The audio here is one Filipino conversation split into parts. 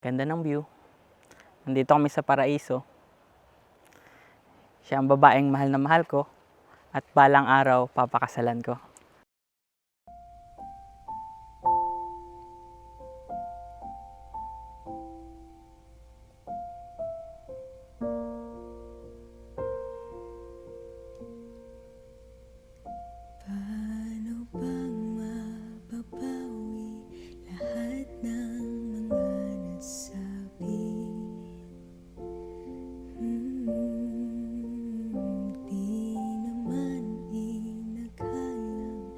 Ganda ng view. Nandito kami sa Paraiso. Siya ang babaeng mahal na mahal ko at balang araw papakasalan ko. Paano bang mababawi lahat ng mga nasabi? Di naman inakalang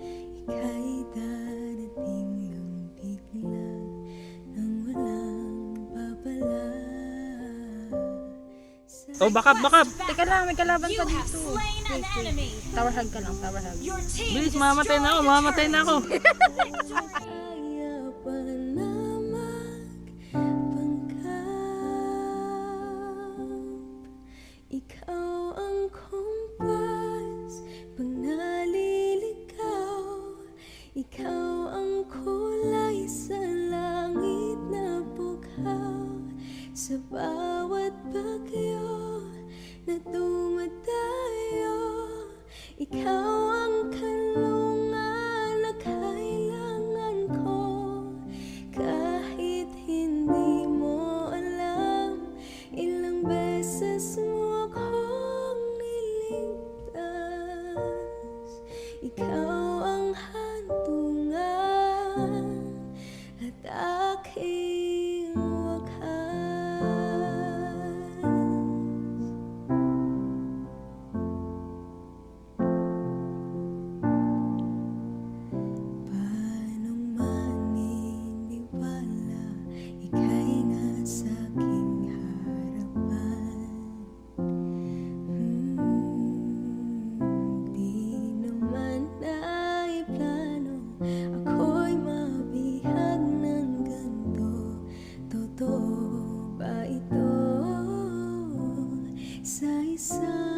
ika'y darating lang bigla nang walang babala. Oh, bakab! Teka lang, may kalaban pa dito. Wait. Tower hug ka lang, tower hug. Bilis, mamamatay na ako! Kaya pa na magpanggap, ikaw ang kumpas pag naliligaw, ikaw ang kulay sa langit na bughaw, sa bawat bagyo na dumadayo, ikaw ang kanlungan na kailangan ko. Kahit hindi mo alam, ilang beses mo akong niligtas. Ikaw ang hantungan at aking wakas. Paano maniniwala, ika'y nasa aking harapan? Di naman naiplano, ako'y mabihag ng ganito. Totoo ba ito? Sa isang